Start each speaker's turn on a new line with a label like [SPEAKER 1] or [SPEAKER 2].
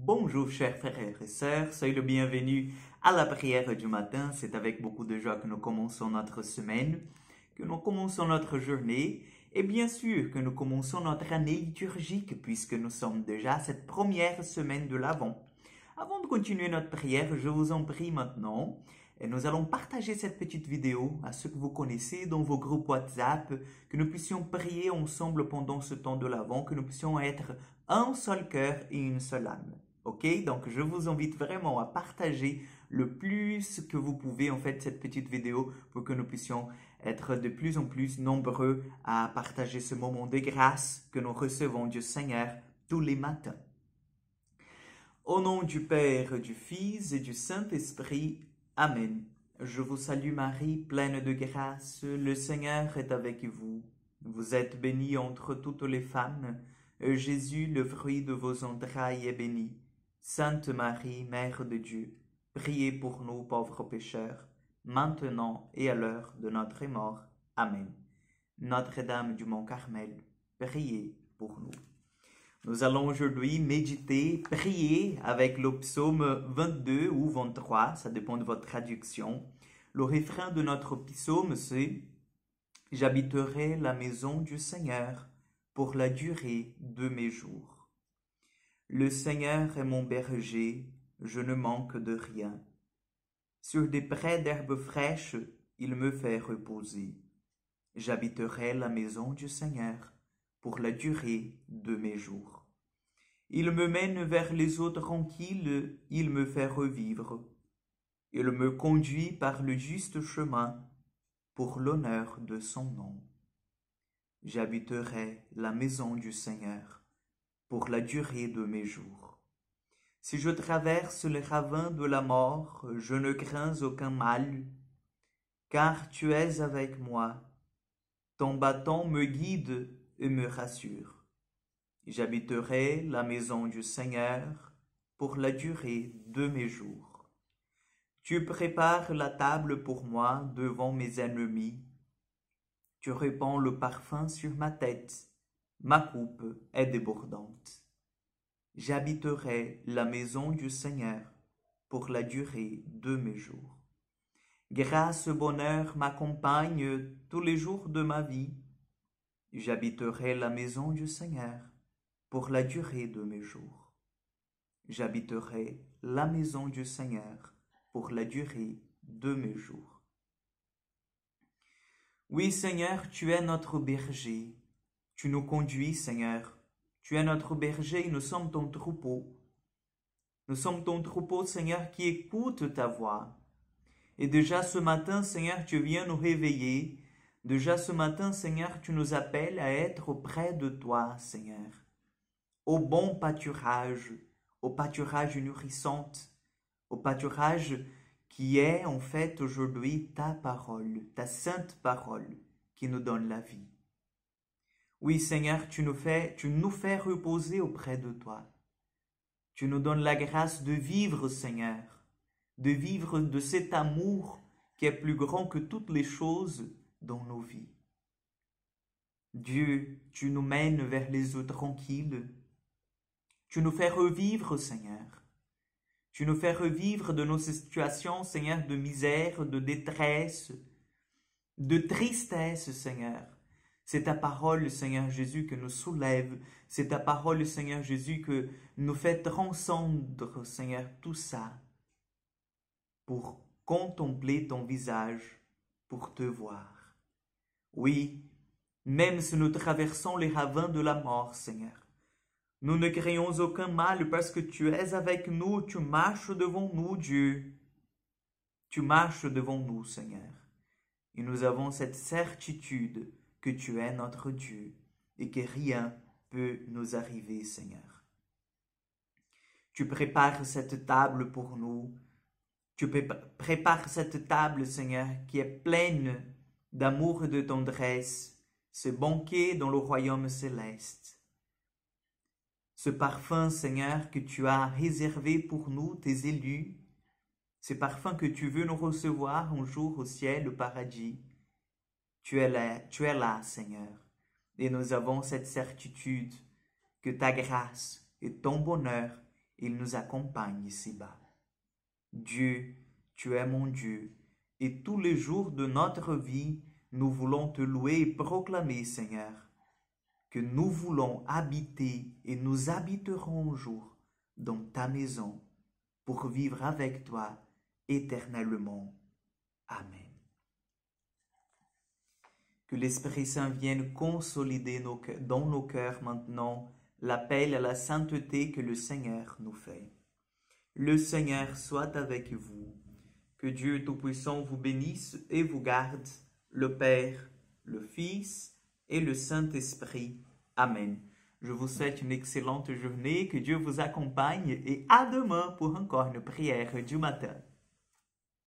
[SPEAKER 1] Bonjour chers frères et sœurs, soyez le bienvenu à la prière du matin. C'est avec beaucoup de joie que nous commençons notre semaine, que nous commençons notre journée et bien sûr que nous commençons notre année liturgique puisque nous sommes déjà à cette première semaine de l'Avent. Avant de continuer notre prière, je vous en prie maintenant, et nous allons partager cette petite vidéo à ceux que vous connaissez dans vos groupes WhatsApp, que nous puissions prier ensemble pendant ce temps de l'Avent, que nous puissions être un seul cœur et une seule âme. Ok? Donc je vous invite vraiment à partager le plus que vous pouvez en fait cette petite vidéo pour que nous puissions être de plus en plus nombreux à partager ce moment de grâce que nous recevons du Seigneur tous les matins. Au nom du Père, du Fils et du Saint-Esprit, Amen. Je vous salue Marie, pleine de grâce, le Seigneur est avec vous. Vous êtes bénie entre toutes les femmes, et Jésus, le fruit de vos entrailles, est béni. Sainte Marie, Mère de Dieu, priez pour nous pauvres pécheurs, maintenant et à l'heure de notre mort. Amen. Notre-Dame du Mont Carmel, priez pour nous. Nous allons aujourd'hui méditer, prier avec le psaume 22 ou 23, ça dépend de votre traduction. Le refrain de notre psaume, c'est « J'habiterai la maison du Seigneur pour la durée de mes jours. Le Seigneur est mon berger, je ne manque de rien. Sur des prés d'herbes fraîches, il me fait reposer. J'habiterai la maison du Seigneur pour la durée de mes jours. Il me mène vers les eaux tranquilles, il me fait revivre. Il me conduit par le juste chemin pour l'honneur de son nom. J'habiterai la maison du Seigneur pour la durée de mes jours. Si je traverse les ravins de la mort, je ne crains aucun mal, car tu es avec moi. Ton bâton me guide et me rassure. J'habiterai la maison du Seigneur pour la durée de mes jours. Tu prépares la table pour moi devant mes ennemis. Tu répands le parfum sur ma tête. Ma coupe est débordante. J'habiterai la maison du Seigneur pour la durée de mes jours. Grâce et bonheur m'accompagnent tous les jours de ma vie. J'habiterai la maison du Seigneur pour la durée de mes jours. J'habiterai la maison du Seigneur pour la durée de mes jours. Oui, Seigneur, tu es notre berger. Tu nous conduis, Seigneur. Tu es notre berger et nous sommes ton troupeau. Nous sommes ton troupeau, Seigneur, qui écoute ta voix. Et déjà ce matin, Seigneur, tu viens nous réveiller. Déjà ce matin, Seigneur, tu nous appelles à être auprès de toi, Seigneur. Au bon pâturage, au pâturage nourrissant, au pâturage qui est en fait aujourd'hui ta parole, ta sainte parole qui nous donne la vie. Oui Seigneur, tu nous fais reposer auprès de toi. Tu nous donnes la grâce de vivre, Seigneur, de vivre de cet amour qui est plus grand que toutes les choses dans nos vies. Dieu, tu nous mènes vers les eaux tranquilles. Tu nous fais revivre, Seigneur. Tu nous fais revivre de nos situations, Seigneur, de misère, de détresse, de tristesse, Seigneur. C'est ta parole, Seigneur Jésus, que nous soulève. C'est ta parole, Seigneur Jésus, que nous fait transcendre, Seigneur, tout ça pour contempler ton visage, pour te voir. Oui, même si nous traversons les ravins de la mort, Seigneur, nous ne craignons aucun mal parce que tu es avec nous, tu marches devant nous, Dieu. Tu marches devant nous, Seigneur. Et nous avons cette certitude que tu es notre Dieu et que rien peut nous arriver, Seigneur. Tu prépares cette table pour nous. Tu prépares cette table, Seigneur, qui est pleine d'amour et de tendresse, ce banquet dans le royaume céleste. Ce parfum, Seigneur, que tu as réservé pour nous, tes élus, ce parfum que tu veux nous recevoir un jour au ciel, au paradis, tu es là, Seigneur. Et nous avons cette certitude que ta grâce et ton bonheur il nous accompagne ici-bas. Dieu, tu es mon Dieu, et tous les jours de notre vie, nous voulons te louer et proclamer, Seigneur, que nous voulons habiter et nous habiterons un jour dans ta maison pour vivre avec toi éternellement. Amen. Que l'Esprit Saint vienne consolider dans nos cœurs maintenant l'appel à la sainteté que le Seigneur nous fait. Le Seigneur soit avec vous. Que Dieu Tout-Puissant vous bénisse et vous garde, le Père, le Fils et le Saint-Esprit. Amen. Je vous souhaite une excellente journée, que Dieu vous accompagne et à demain pour encore une prière du matin.